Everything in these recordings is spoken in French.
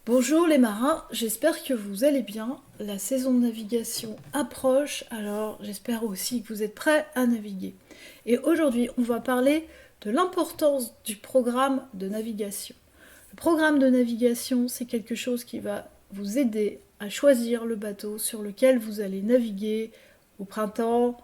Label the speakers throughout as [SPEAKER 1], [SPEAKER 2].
[SPEAKER 1] Bonjour les marins, j'espère que vous allez bien. La saison de navigation approche, alors j'espère aussi que vous êtes prêts à naviguer. Et aujourd'hui, on va parler de l'importance du programme de navigation. Le programme de navigation, c'est quelque chose qui va vous aider à choisir le bateau sur lequel vous allez naviguer au printemps,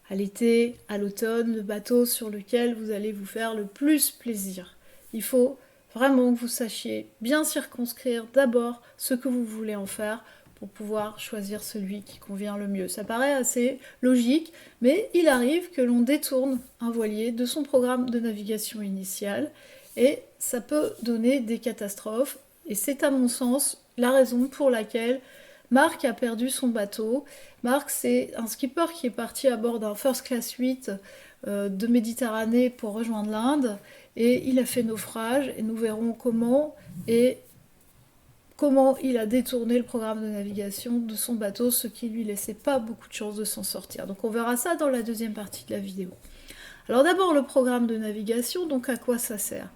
[SPEAKER 1] à l'été, à l'automne, le bateau sur lequel vous allez vous faire le plus plaisir. Il faut vraiment que vous sachiez bien circonscrire d'abord ce que vous voulez en faire pour pouvoir choisir celui qui convient le mieux. Ça paraît assez logique, mais il arrive que l'on détourne un voilier de son programme de navigation initial et ça peut donner des catastrophes. Et c'est à mon sens la raison pour laquelle Marc a perdu son bateau. Marc, c'est un skipper qui est parti à bord d'un First Class 8 de Méditerranée pour rejoindre l'Inde et il a fait naufrage et nous verrons comment il a détourné le programme de navigation de son bateau, ce qui lui laissait pas beaucoup de chances de s'en sortir. Donc on verra ça dans la deuxième partie de la vidéo. Alors d'abord le programme de navigation, donc à quoi ça sert?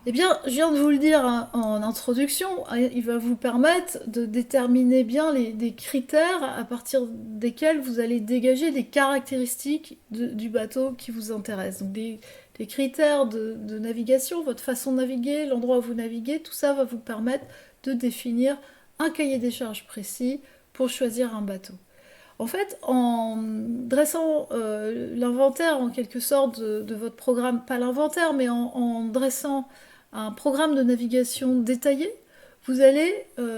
[SPEAKER 1] Eh bien, je viens de vous le dire en introduction, il va vous permettre de déterminer bien des critères à partir desquels vous allez dégager des caractéristiques du bateau qui vous intéresse. Donc des critères de navigation, votre façon de naviguer, l'endroit où vous naviguez, tout ça va vous permettre de définir un cahier des charges précis pour choisir un bateau. En fait, en dressant l'inventaire en quelque sorte de votre programme, pas l'inventaire, mais en dressant un programme de navigation détaillé, vous allez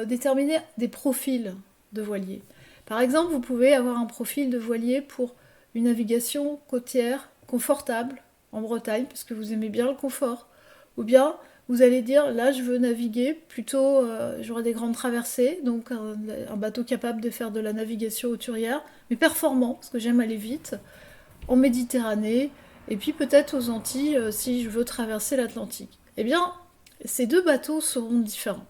[SPEAKER 1] déterminer des profils de voilier. Par exemple, vous pouvez avoir un profil de voilier pour une navigation côtière confortable en Bretagne, parce que vous aimez bien le confort. Ou bien vous allez dire, là je veux naviguer, plutôt j'aurai des grandes traversées, donc un bateau capable de faire de la navigation hauturière, mais performant, parce que j'aime aller vite, en Méditerranée, et puis peut-être aux Antilles si je veux traverser l'Atlantique. Eh bien, ces deux bateaux seront différents.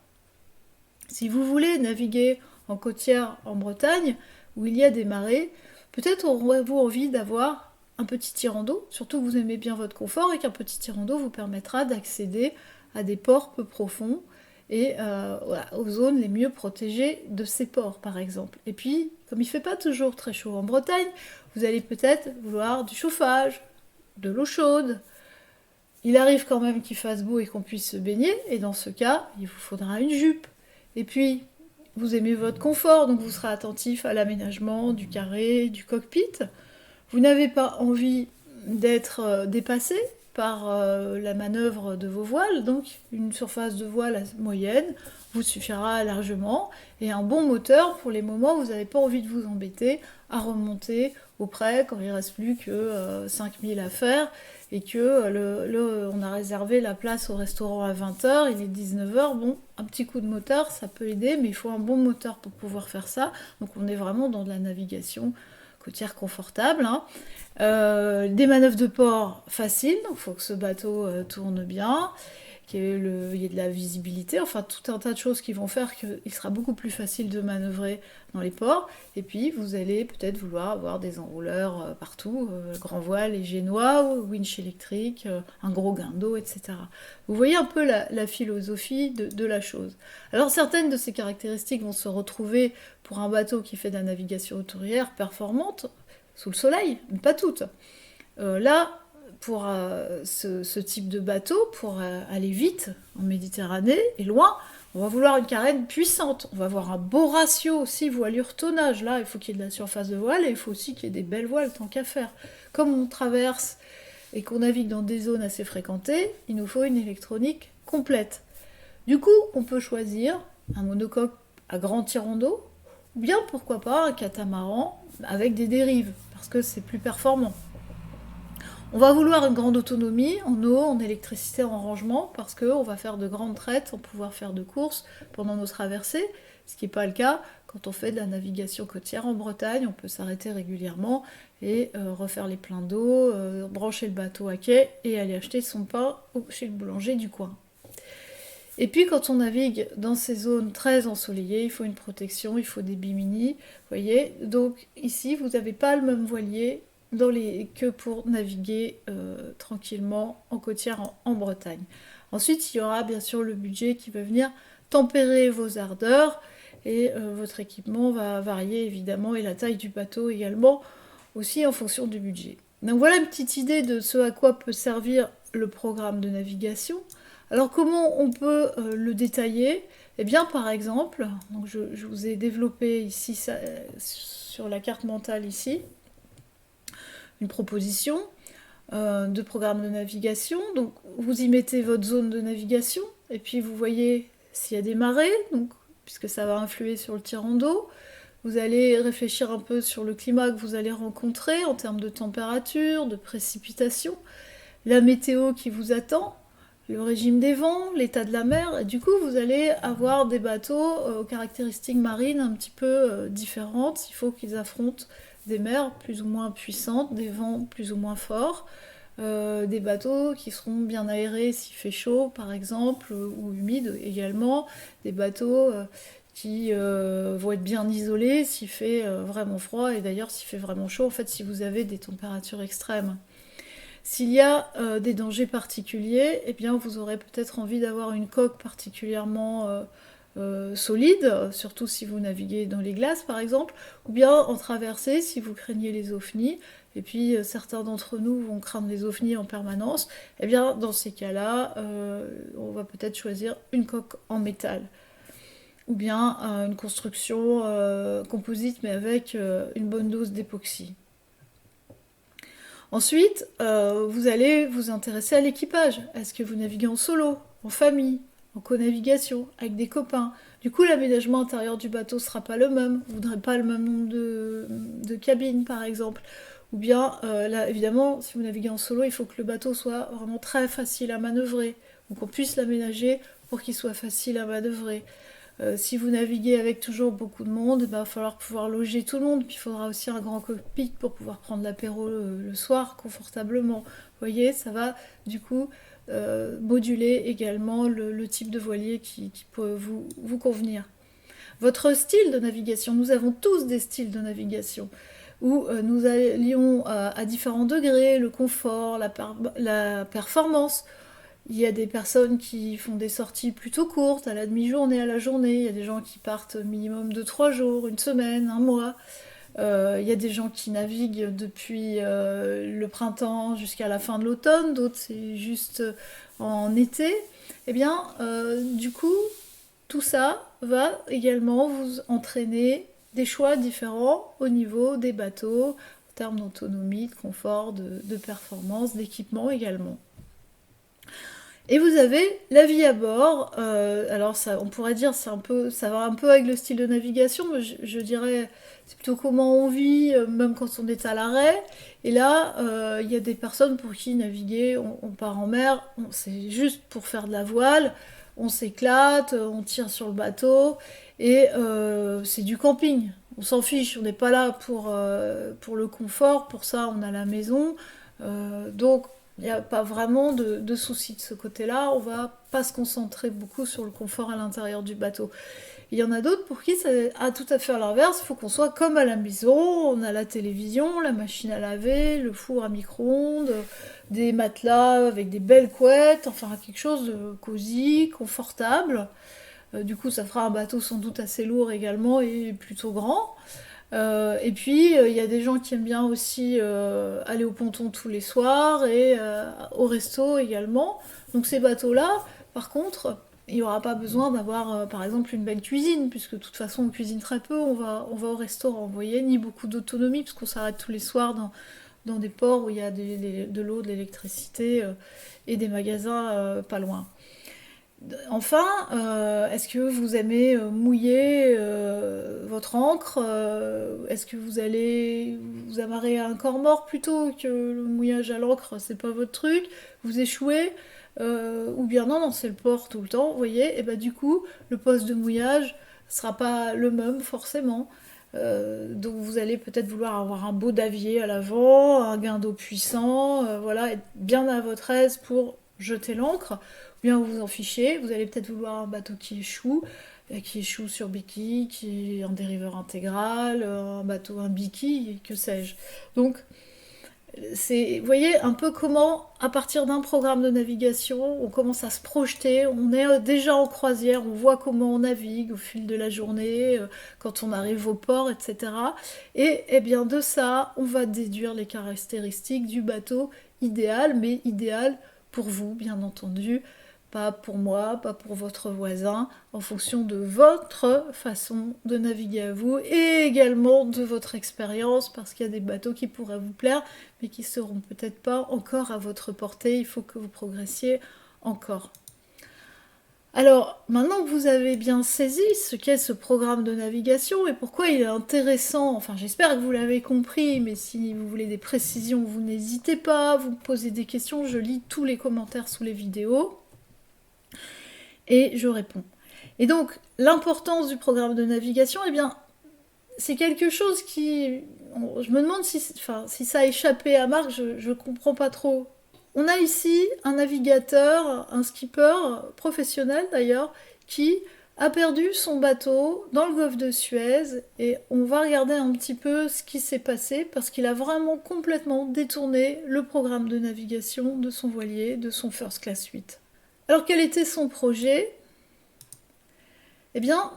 [SPEAKER 1] Si vous voulez naviguer en côtière en Bretagne, où il y a des marées, peut-être aurez-vous envie d'avoir un petit tirant d'eau, surtout que vous aimez bien votre confort et qu'un petit tirant d'eau vous permettra d'accéder à des ports peu profonds et voilà, aux zones les mieux protégées de ces ports par exemple. Et puis, comme il ne fait pas toujours très chaud en Bretagne, vous allez peut-être vouloir du chauffage, de l'eau chaude. Il arrive quand même qu'il fasse beau et qu'on puisse se baigner, et dans ce cas, il vous faudra une jupe. Et puis, vous aimez votre confort, donc vous serez attentif à l'aménagement du carré, du cockpit. Vous n'avez pas envie d'être dépassé par la manœuvre de vos voiles, donc une surface de voile moyenne vous suffira largement, et un bon moteur pour les moments où vous n'avez pas envie de vous embêter à remonter auprès quand il ne reste plus que 5000 à faire et que on a réservé la place au restaurant à 20h, il est 19h, bon, un petit coup de moteur, ça peut aider, mais il faut un bon moteur pour pouvoir faire ça, donc on est vraiment dans de la navigation côtière confortable. Hein. Des manœuvres de port faciles, il faut que ce bateau tourne bien, qu'il y ait de la visibilité, enfin tout un tas de choses qui vont faire qu'il sera beaucoup plus facile de manœuvrer dans les ports. Et puis vous allez peut-être vouloir avoir des enrouleurs partout, grand voile et génois, winch électrique, un gros guindeau, etc. Vous voyez un peu la philosophie de la chose. Alors certaines de ces caractéristiques vont se retrouver pour un bateau qui fait de la navigation hauturière performante, sous le soleil, mais pas toutes. Là, pour ce type de bateau, pour aller vite en Méditerranée et loin, on va vouloir une carène puissante. On va avoir un beau ratio aussi voilure-tonnage. Là, il faut qu'il y ait de la surface de voile et il faut aussi qu'il y ait des belles voiles tant qu'à faire. Comme on traverse et qu'on navigue dans des zones assez fréquentées, il nous faut une électronique complète. Du coup, on peut choisir un monocoque à grand tirant d'eau ou bien, pourquoi pas, un catamaran avec des dérives, parce que c'est plus performant. On va vouloir une grande autonomie en eau, en électricité, en rangement, parce qu'on va faire de grandes traites sans pouvoir faire de courses pendant nos traversées, ce qui n'est pas le cas quand on fait de la navigation côtière en Bretagne. On peut s'arrêter régulièrement et refaire les pleins d'eau, brancher le bateau à quai et aller acheter son pain chez le boulanger du coin. Et puis quand on navigue dans ces zones très ensoleillées, il faut une protection, il faut des bimini, vous voyez. Donc ici, vous n'avez pas le même voilier que pour naviguer tranquillement en côtière en Bretagne. Ensuite, il y aura bien sûr le budget qui va venir tempérer vos ardeurs, et votre équipement va varier évidemment, et la taille du bateau également, aussi en fonction du budget. Donc voilà une petite idée de ce à quoi peut servir le programme de navigation. Alors comment on peut le détailler? Eh bien par exemple, donc je vous ai développé ici sur la carte mentale ici, une proposition de programme de navigation. Donc vous y mettez votre zone de navigation, et puis vous voyez s'il y a des marées, donc, puisque ça va influer sur le tirant d'eau. Vous allez réfléchir un peu sur le climat que vous allez rencontrer en termes de température, de précipitation, la météo qui vous attend, le régime des vents, l'état de la mer. Et du coup, vous allez avoir des bateaux aux caractéristiques marines un petit peu différentes. Il faut qu'ils affrontent des mers plus ou moins puissantes, des vents plus ou moins forts, des bateaux qui seront bien aérés s'il fait chaud, par exemple, ou humide également, des bateaux qui vont être bien isolés s'il fait vraiment froid, et d'ailleurs s'il fait vraiment chaud, en fait, si vous avez des températures extrêmes. S'il y a des dangers particuliers, eh bien vous aurez peut-être envie d'avoir une coque particulièrement solide, surtout si vous naviguez dans les glaces par exemple, ou bien en traversée si vous craignez les ovnis, et puis certains d'entre nous vont craindre les ovnis en permanence, eh bien dans ces cas-là, on va peut-être choisir une coque en métal, ou bien une construction composite mais avec une bonne dose d'époxy. Ensuite, vous allez vous intéresser à l'équipage. Est-ce que vous naviguez en solo, en famille, en co-navigation, avec des copains? Du coup, l'aménagement intérieur du bateau ne sera pas le même. Vous n'aurez pas le même nombre de cabines, par exemple. Ou bien, là, évidemment, si vous naviguez en solo, il faut que le bateau soit vraiment très facile à manœuvrer, ou qu'on puisse l'aménager pour qu'il soit facile à manœuvrer. Si vous naviguez avec toujours beaucoup de monde, il va falloir pouvoir loger tout le monde. Puis il faudra aussi un grand cockpit pour pouvoir prendre l'apéro le soir confortablement. Vous voyez, ça va du coup moduler également le type de voilier qui peut vous convenir. Votre style de navigation, nous avons tous des styles de navigation où nous allions à différents degrés, le confort, la performance. Il y a des personnes qui font des sorties plutôt courtes, à la demi-journée, à la journée. Il y a des gens qui partent minimum de 3 jours, une semaine, un mois. Il y a des gens qui naviguent depuis le printemps jusqu'à la fin de l'automne, d'autres c'est juste en été. Eh bien, du coup, tout ça va également vous entraîner des choix différents au niveau des bateaux, en termes d'autonomie, de confort, de performance, d'équipement également. Et vous avez la vie à bord. Alors ça, on pourrait dire c'est un peu, ça va un peu avec le style de navigation, mais je dirais c'est plutôt comment on vit, même quand on est à l'arrêt. Et là, il y a des personnes pour qui naviguer, on part en mer, c'est juste pour faire de la voile, on s'éclate, on tire sur le bateau, et c'est du camping. On s'en fiche, on n'est pas là pour le confort, pour ça on a la maison. Donc il n'y a pas vraiment de souci de ce côté-là. On va pas se concentrer beaucoup sur le confort à l'intérieur du bateau. Il y en a d'autres pour qui c'est tout à fait à l'inverse. Il faut qu'on soit comme à la maison. On a la télévision, la machine à laver, le four à micro-ondes, des matelas avec des belles couettes. Enfin, quelque chose de cosy, confortable. Du coup, ça fera un bateau sans doute assez lourd également et plutôt grand. Et puis, il y a des gens qui aiment bien aussi aller au ponton tous les soirs et au resto également. Donc ces bateaux-là, par contre, il n'y aura pas besoin d'avoir, par exemple, une belle cuisine, puisque de toute façon, on cuisine très peu, on va au restaurant, vous voyez, ni beaucoup d'autonomie, puisqu'on s'arrête tous les soirs dans des ports où il y a de l'eau, de l'électricité et des magasins pas loin. Enfin, est-ce que vous aimez mouiller votre ancre? Est-ce que vous allez vous amarrer à un corps mort plutôt que le mouillage à l'encre, c'est pas votre truc? Vous échouez? Ou bien non, c'est le port tout le temps, vous voyez? Et bah du coup, le poste de mouillage sera pas le même forcément. Donc vous allez peut-être vouloir avoir un beau davier à l'avant, un gain d'eau puissant, voilà, être bien à votre aise pour jeter l'ancre. Bien vous en fichez, vous allez peut-être vouloir un bateau qui échoue sur béquille, qui est un dériveur intégral, un bateau, un biquille, que sais-je. Donc Vous voyez un peu comment, à partir d'un programme de navigation, on commence à se projeter, on est déjà en croisière, on voit comment on navigue au fil de la journée, quand on arrive au port, etc. Et bien de ça, on va déduire les caractéristiques du bateau idéal, mais idéal pour vous, bien entendu, pas pour moi, pas pour votre voisin, en fonction de votre façon de naviguer à vous et également de votre expérience, parce qu'il y a des bateaux qui pourraient vous plaire, mais qui seront peut-être pas encore à votre portée. Il faut que vous progressiez encore. Alors, maintenant que vous avez bien saisi ce qu'est ce programme de navigation et pourquoi il est intéressant, enfin j'espère que vous l'avez compris, mais si vous voulez des précisions, vous n'hésitez pas, vous me posez des questions, je lis tous les commentaires sous les vidéos et je réponds. Et donc, l'importance du programme de navigation, eh bien, c'est quelque chose qui... Je me demande si ça a échappé à Marc, je comprends pas trop. On a ici un navigateur, un skipper professionnel d'ailleurs, qui a perdu son bateau dans le golfe de Suez et on va regarder un petit peu ce qui s'est passé parce qu'il a vraiment complètement détourné le programme de navigation de son voilier, de son First Class 8. Alors quel était son projet? Eh bien,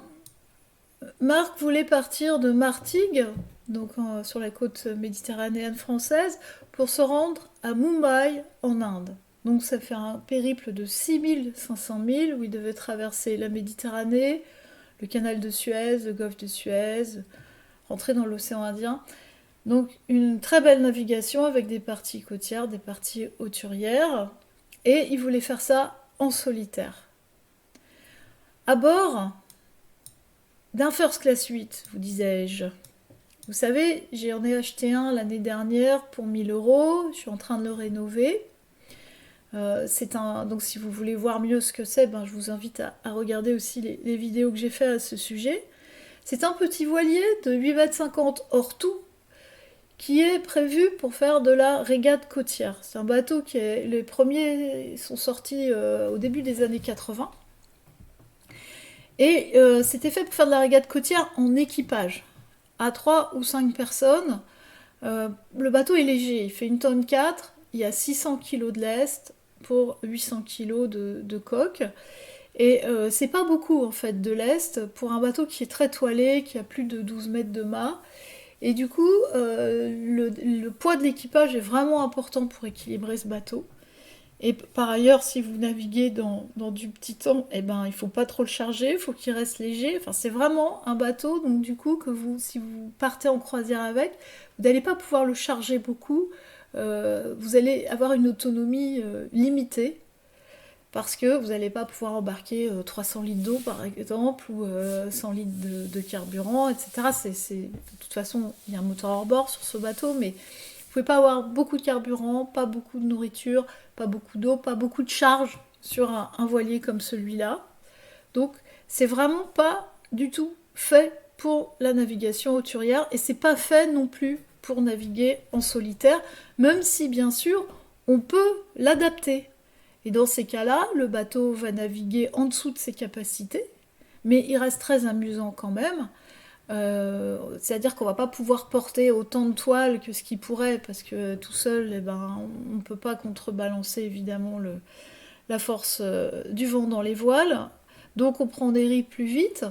[SPEAKER 1] Marc voulait partir de Martigues, donc sur la côte méditerranéenne française, pour se rendre à Mumbai en Inde. Donc ça fait un périple de 6500 milles où il devait traverser la Méditerranée, le canal de Suez, le golfe de Suez, rentrer dans l'océan Indien. Donc une très belle navigation avec des parties côtières, des parties hauturières. Et il voulait faire ça en solitaire. À bord d'un First Class 8, vous disais-je. Vous savez, j'en ai acheté un l'année dernière pour 1000 €. Je suis en train de le rénover. Donc si vous voulez voir mieux ce que c'est, je vous invite à regarder aussi les vidéos que j'ai fait à ce sujet. C'est un petit voilier de 8,50 m hors tout qui est prévu pour faire de la régate côtière. C'est un bateau les premiers sont sortis au début des années 80. Et c'était fait pour faire de la régate côtière en équipage, à 3 ou 5 personnes. Le bateau est léger, il fait 1,4 tonne, il y a 600 kg de lest pour 800 kg de coque. Et c'est pas beaucoup en fait de lest pour un bateau qui est très toilé, qui a plus de 12 mètres de mât. Et du coup, le poids de l'équipage est vraiment important pour équilibrer ce bateau. Et par ailleurs, si vous naviguez dans du petit temps, il ne faut pas trop le charger, il faut qu'il reste léger. Enfin, c'est vraiment un bateau, donc du coup, si vous partez en croisière avec, vous n'allez pas pouvoir le charger beaucoup. Vous allez avoir une autonomie limitée, parce que vous n'allez pas pouvoir embarquer 300 litres d'eau, par exemple, ou 100 litres de carburant, etc. De toute façon, il y a un moteur hors bord sur ce bateau, mais vous pouvez pas avoir beaucoup de carburant, pas beaucoup de nourriture, pas beaucoup d'eau, pas beaucoup de charge sur un voilier comme celui-là. Donc c'est vraiment pas du tout fait pour la navigation hauturière et c'est pas fait non plus pour naviguer en solitaire, même si bien sûr on peut l'adapter. Et dans ces cas-là, le bateau va naviguer en dessous de ses capacités, mais il reste très amusant quand même. C'est-à-dire qu'on va pas pouvoir porter autant de toiles que ce qu'il pourrait, parce que tout seul, on ne peut pas contrebalancer évidemment la force du vent dans les voiles. Donc on prend des rives plus vite,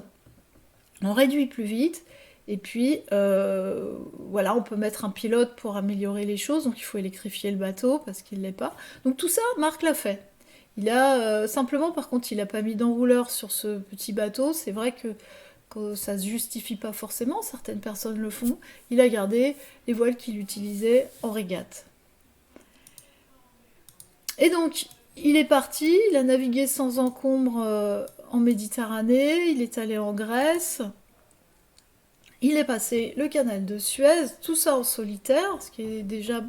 [SPEAKER 1] on réduit plus vite, et puis voilà, on peut mettre un pilote pour améliorer les choses, donc il faut électrifier le bateau parce qu'il ne l'est pas. Donc tout ça, Marc l'a fait. Il a simplement, par contre, il n'a pas mis d'enrouleur sur ce petit bateau. C'est vrai que ça ne se justifie pas forcément, certaines personnes le font. Il a gardé les voiles qu'il utilisait en régate. Et donc, il est parti, il a navigué sans encombre en Méditerranée, il est allé en Grèce, il est passé le canal de Suez, tout ça en solitaire, ce qui est déjà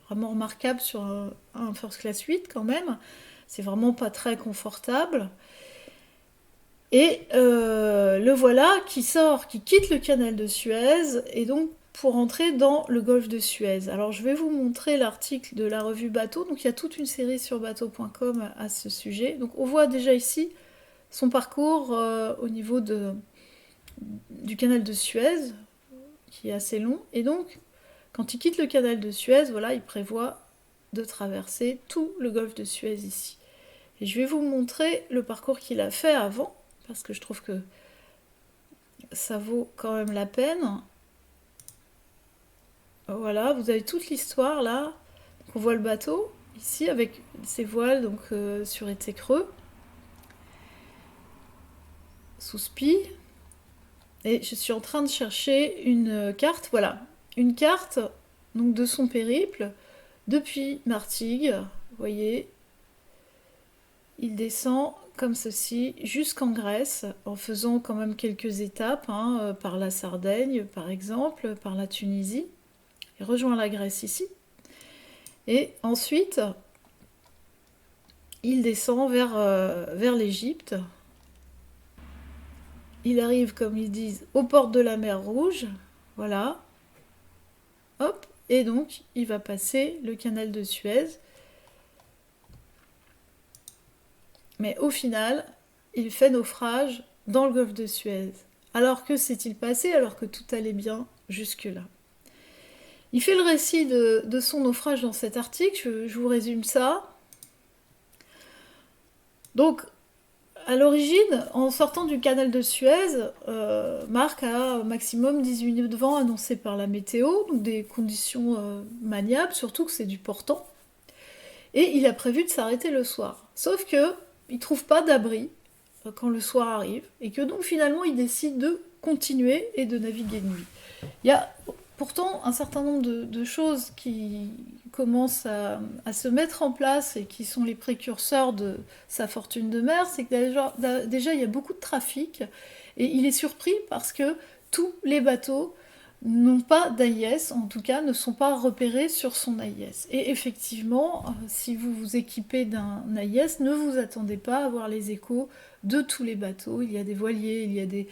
[SPEAKER 1] vraiment remarquable sur un First Class 8 quand même. C'est vraiment pas très confortable. Et le voilà qui quitte le canal de Suez, et donc pour entrer dans le golfe de Suez. Alors je vais vous montrer l'article de la revue Bateau, donc il y a toute une série sur bateau.com à ce sujet. Donc on voit déjà ici son parcours au niveau du canal de Suez, qui est assez long, et donc Quand il quitte le canal de Suez, voilà, il prévoit de traverser tout le golfe de Suez ici. Et je vais vous montrer le parcours qu'il a fait avant, parce que je trouve que ça vaut quand même la peine. Voilà, vous avez toute l'histoire là. Donc on voit le bateau ici avec ses voiles donc sur été creux, sous spi. Et je suis en train de chercher une carte, voilà, une carte donc de son périple depuis Martigues. Vous voyez, il descend comme ceci jusqu'en Grèce en faisant quand même quelques étapes, hein, par la Sardaigne par exemple, par la Tunisie. Il rejoint la Grèce ici. Et ensuite, il descend vers l'Égypte. Il arrive, comme ils disent, aux portes de la mer Rouge. Voilà. Hop. Et donc, il va passer le canal de Suez. Mais au final, il fait naufrage dans le golfe de Suez. Alors que s'est-il passé alors que tout allait bien jusque-là? Il fait le récit de son naufrage dans cet article, je vous résume ça. Donc, à l'origine, en sortant du canal de Suez, Marc a au maximum 18 nœuds de vent annoncés par la météo, donc des conditions maniables, surtout que c'est du portant. Et il a prévu de s'arrêter le soir. Sauf que il trouve pas d'abri quand le soir arrive, et que donc finalement il décide de continuer et de naviguer de nuit. Il y a pourtant un certain nombre de choses qui commencent à se mettre en place et qui sont les précurseurs de sa fortune de mer, c'est que déjà il y a beaucoup de trafic et il est surpris parce que tous les bateaux n'ont pas d'AIS, en tout cas ne sont pas repérés sur son AIS. Et effectivement, si vous vous équipez d'un AIS, ne vous attendez pas à avoir les échos de tous les bateaux. Il y a des voiliers, il y a des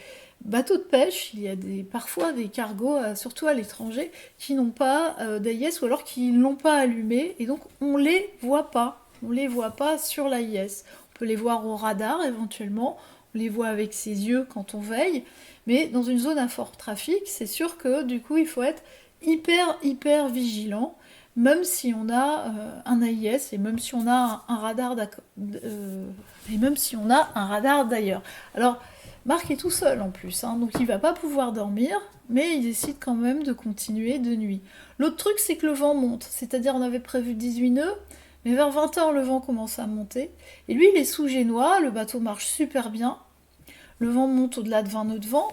[SPEAKER 1] bateaux de pêche, il y a parfois des cargos, surtout à l'étranger, qui n'ont pas d'AIS ou alors qui ne l'ont pas allumé, et donc on les voit pas. On les voit pas sur l'AIS. On peut les voir au radar éventuellement, on les voit avec ses yeux quand on veille, mais dans une zone à fort trafic, c'est sûr que du coup il faut être hyper vigilant, même si on a un AIS et même si on a un radar et même si on a un radar d'ailleurs. Alors Marc est tout seul en plus, hein, donc il va pas pouvoir dormir, mais il décide quand même de continuer de nuit. L'autre truc, c'est que le vent monte, c'est-à-dire on avait prévu 18 nœuds, mais vers 20h le vent commence à monter, et lui il est sous génois, le bateau marche super bien, le vent monte au-delà de 20 nœuds de vent,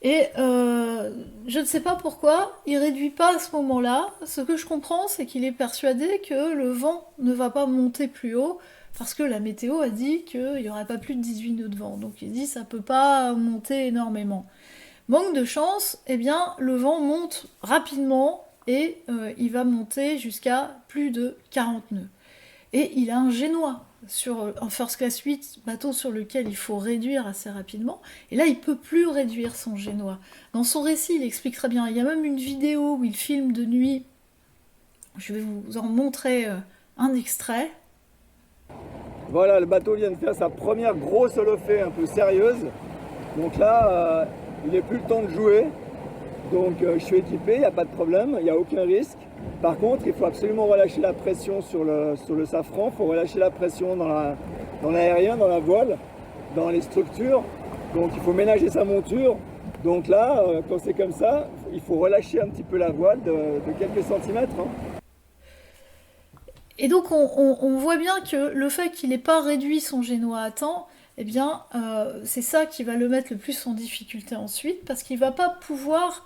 [SPEAKER 1] et je ne sais pas pourquoi, il réduit pas à ce moment-là. Ce que je comprends, c'est qu'il est persuadé que le vent ne va pas monter plus haut, parce que la météo a dit qu'il n'y aurait pas plus de 18 nœuds de vent. Donc il dit ça peut pas monter énormément. Manque de chance, eh bien le vent monte rapidement et il va monter jusqu'à plus de 40 nœuds. Et il a un génois sur un First Class 8, bateau sur lequel il faut réduire assez rapidement. Et là, il peut plus réduire son génois. Dans son récit, il explique très bien. Il y a même une vidéo où il filme de nuit. Je vais vous en montrer un extrait.
[SPEAKER 2] Voilà, le bateau vient de faire sa première grosse holofée un peu sérieuse. Donc là, il n'est plus le temps de jouer. Donc je suis équipé, il n'y a pas de problème, il n'y a aucun risque. Par contre, il faut absolument relâcher la pression sur le safran, il faut relâcher la pression dans l'aérien, dans la voile, dans les structures. Donc il faut ménager sa monture. Donc là, quand c'est comme ça, il faut relâcher un petit peu la voile de quelques centimètres. Hein.
[SPEAKER 1] Et donc on voit bien que le fait qu'il n'ait pas réduit son génois à temps, eh bien c'est ça qui va le mettre le plus en difficulté ensuite, parce qu'il ne va pas pouvoir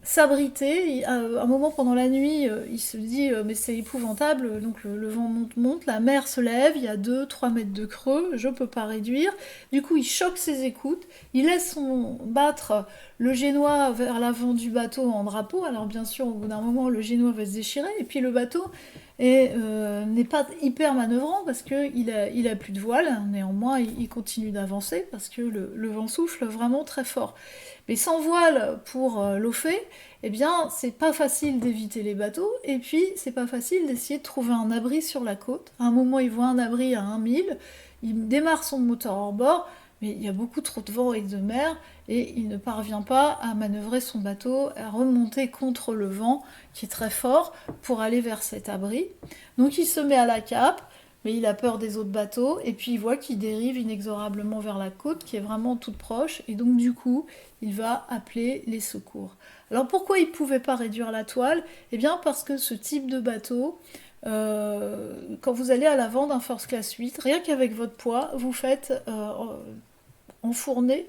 [SPEAKER 1] s'abriter. À un moment pendant la nuit, il se dit mais c'est épouvantable, donc le vent monte, la mer se lève, il y a 2-3 mètres de creux, je peux pas réduire. Du coup il choque ses écoutes, il laisse battre le génois vers l'avant du bateau en drapeau. Alors bien sûr au bout d'un moment le génois va se déchirer, et puis le bateau n'est pas hyper manœuvrant parce qu'il a plus de voile. Néanmoins il continue d'avancer parce que le vent souffle vraiment très fort. Mais sans voile pour l'OFE, eh bien, c'est pas facile d'éviter les bateaux, et puis c'est pas facile d'essayer de trouver un abri sur la côte. À un moment, il voit un abri à 1 mille, il démarre son moteur hors bord, mais il y a beaucoup trop de vent et de mer, et il ne parvient pas à manœuvrer son bateau, à remonter contre le vent, qui est très fort, pour aller vers cet abri. Donc il se met à la cape, mais il a peur des autres bateaux, et puis il voit qu'il dérive inexorablement vers la côte, qui est vraiment toute proche, et donc du coup, il va appeler les secours. Alors pourquoi il ne pouvait pas réduire la toile? Eh bien parce que ce type de bateau, quand vous allez à l'avant d'un First Class 8, rien qu'avec votre poids, vous faites enfourner,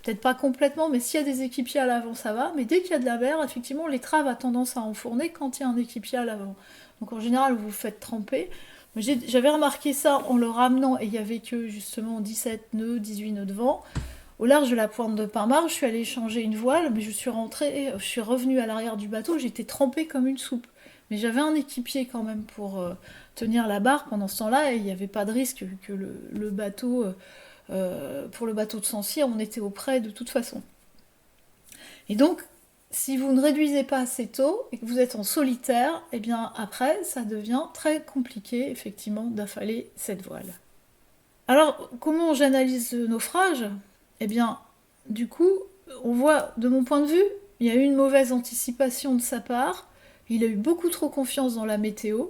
[SPEAKER 1] peut-être pas complètement, mais s'il y a des équipiers à l'avant, ça va, mais dès qu'il y a de la mer, effectivement, l'étrave a tendance à enfourner quand il y a un équipier à l'avant. Donc en général, vous vous faites tremper. J'avais remarqué ça en le ramenant, et il y avait que justement 17 nœuds, 18 nœuds de vent. Au large de la pointe de Pinmar, je suis allée changer une voile, mais je suis revenue à l'arrière du bateau, j'étais trempée comme une soupe. Mais j'avais un équipier quand même pour tenir la barre pendant ce temps-là, et il n'y avait pas de risque que le bateau, pour le bateau de Sancier, on était auprès de toute façon. Et donc, si vous ne réduisez pas assez tôt et que vous êtes en solitaire, eh bien après, ça devient très compliqué, effectivement, d'affaler cette voile. Alors, comment j'analyse le naufrage? Eh bien, du coup, on voit, de mon point de vue, il y a eu une mauvaise anticipation de sa part, il a eu beaucoup trop confiance dans la météo.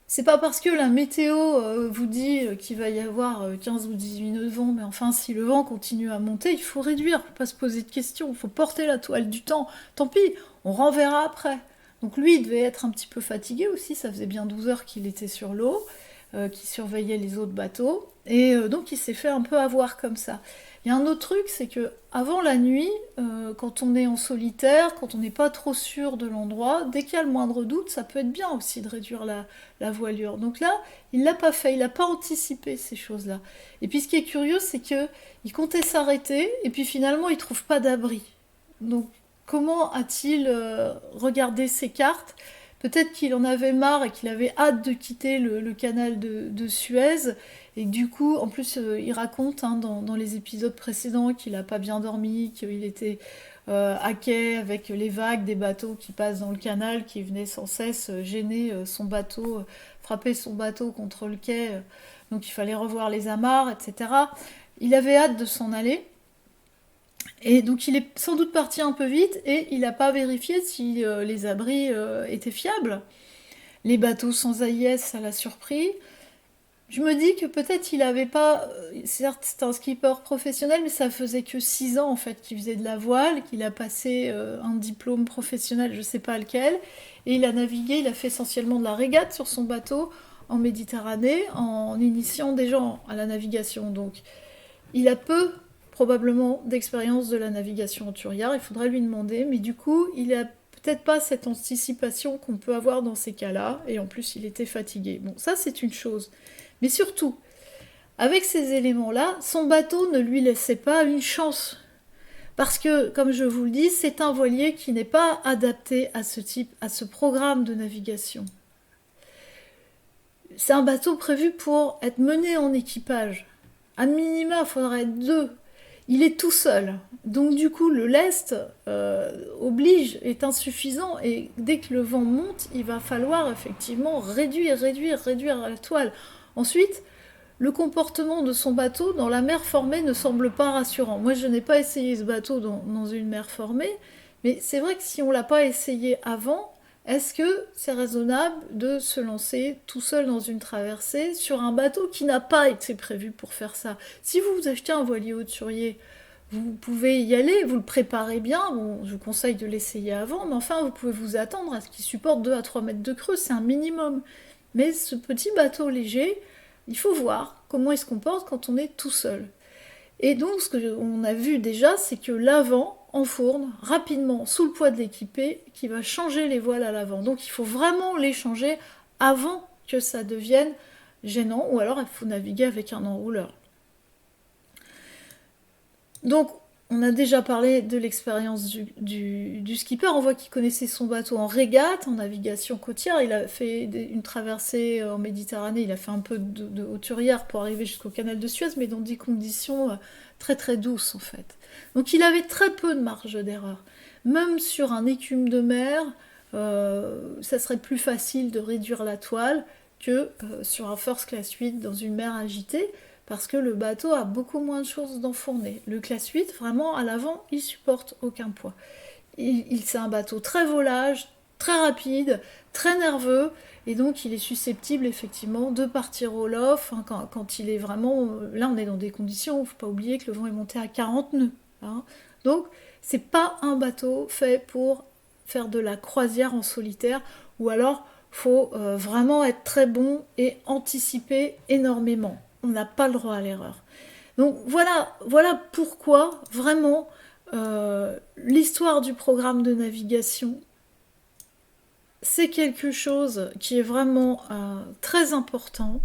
[SPEAKER 1] C'est pas parce que la météo vous dit qu'il va y avoir 15 ou 18 nœuds de vent, mais enfin, si le vent continue à monter, il faut réduire, faut pas se poser de questions, il faut porter la toile du temps. Tant pis, on renverra après. Donc lui, il devait être un petit peu fatigué aussi, ça faisait bien 12 heures qu'il était sur l'eau, qu'il surveillait les autres bateaux, et donc il s'est fait un peu avoir comme ça. Il y a un autre truc, c'est que avant la nuit, quand on est en solitaire, quand on n'est pas trop sûr de l'endroit, dès qu'il y a le moindre doute, ça peut être bien aussi de réduire la voilure. Donc là, il l'a pas fait, il n'a pas anticipé ces choses-là. Et puis ce qui est curieux, c'est que il comptait s'arrêter, et puis finalement, il trouve pas d'abri. Donc comment a-t-il regardé ses cartes? Peut-être qu'il en avait marre et qu'il avait hâte de quitter le canal de Suez. Et du coup, en plus, il raconte dans les épisodes précédents qu'il n'a pas bien dormi, qu'il était à quai avec les vagues des bateaux qui passent dans le canal, qui venaient sans cesse gêner son bateau, frapper son bateau contre le quai. Donc il fallait revoir les amarres, etc. Il avait hâte de s'en aller. Et donc il est sans doute parti un peu vite et il n'a pas vérifié si les abris étaient fiables. Les bateaux sans AIS, ça l'a surpris. Je me dis que peut-être il n'avait pas... certes, c'est un skipper professionnel, mais ça faisait que 6 ans en fait qu'il faisait de la voile, qu'il a passé un diplôme professionnel, je ne sais pas lequel, et il a navigué, il a fait essentiellement de la régate sur son bateau en Méditerranée, en initiant des gens à la navigation. Donc il a peu probablement d'expérience de la navigation hauturière, il faudrait lui demander, mais du coup, il a peut-être pas cette anticipation qu'on peut avoir dans ces cas-là, et en plus, il était fatigué. Bon, ça, c'est une chose. Mais surtout, avec ces éléments-là, son bateau ne lui laissait pas une chance. Parce que, comme je vous le dis, c'est un voilier qui n'est pas adapté à ce programme de navigation. C'est un bateau prévu pour être mené en équipage. À minima, il faudrait être 2. Il est tout seul. Donc du coup, le lest est insuffisant et dès que le vent monte, il va falloir effectivement réduire la toile. Ensuite, le comportement de son bateau dans la mer formée ne semble pas rassurant. Moi, je n'ai pas essayé ce bateau dans une mer formée, mais c'est vrai que si on ne l'a pas essayé avant, est-ce que c'est raisonnable de se lancer tout seul dans une traversée sur un bateau qui n'a pas été prévu pour faire ça? Si vous achetez un voilier hauturier, vous pouvez y aller, vous le préparez bien, bon, je vous conseille de l'essayer avant, mais enfin, vous pouvez vous attendre à ce qu'il supporte 2 à 3 mètres de creux, c'est un minimum. Mais ce petit bateau léger, il faut voir comment il se comporte quand on est tout seul. Et donc, ce qu'on a vu déjà, c'est que l'avant enfourne rapidement sous le poids de l'équipé qui va changer les voiles à l'avant. Donc, il faut vraiment les changer avant que ça devienne gênant, ou alors il faut naviguer avec un enrouleur. Donc, on a déjà parlé de l'expérience du skipper. On voit qu'il connaissait son bateau en régate, en navigation côtière. Il a fait une traversée en Méditerranée. Il a fait un peu de hauturière pour arriver jusqu'au canal de Suez, mais dans des conditions très très douces en fait. Donc il avait très peu de marge d'erreur. Même sur un écume de mer, ça serait plus facile de réduire la toile que sur un First Class 8 dans une mer agitée. parce que le bateau a beaucoup moins de choses d'enfourner. Le classe 8, vraiment, à l'avant, il supporte aucun poids. C'est un bateau très volage, très rapide, très nerveux, et donc il est susceptible effectivement de partir au lof hein, quand il est vraiment... Là on est dans des conditions, il ne faut pas oublier que le vent est monté à 40 nœuds. Hein. Donc c'est pas un bateau fait pour faire de la croisière en solitaire, ou alors faut vraiment être très bon et anticiper énormément. On n'a pas le droit à l'erreur. Donc voilà pourquoi vraiment l'histoire du programme de navigation, c'est quelque chose qui est vraiment très important.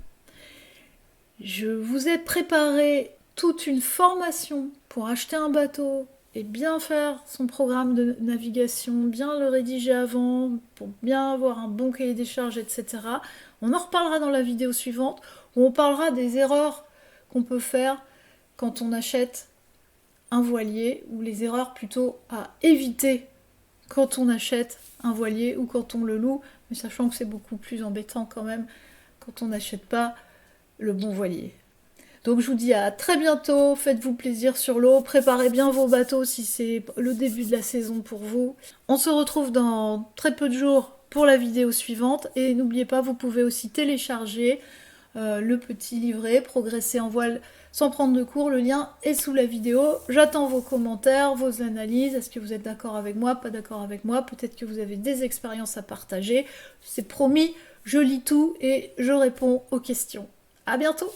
[SPEAKER 1] Je vous ai préparé toute une formation pour acheter un bateau et bien faire son programme de navigation, bien le rédiger avant, pour bien avoir un bon cahier des charges, etc. On en reparlera dans la vidéo suivante, où on parlera des erreurs qu'on peut faire quand on achète un voilier, ou les erreurs plutôt à éviter quand on achète un voilier ou quand on le loue, mais sachant que c'est beaucoup plus embêtant quand même quand on n'achète pas le bon voilier. Donc je vous dis à très bientôt, faites-vous plaisir sur l'eau, préparez bien vos bateaux si c'est le début de la saison pour vous. On se retrouve dans très peu de jours pour la vidéo suivante, et n'oubliez pas, vous pouvez aussi télécharger le petit livret Progresser en voile sans prendre de cours, le lien est sous la vidéo. J'attends vos commentaires, vos analyses, est-ce que vous êtes d'accord avec moi, pas d'accord avec moi, peut-être que vous avez des expériences à partager. C'est promis, je lis tout et je réponds aux questions. À bientôt!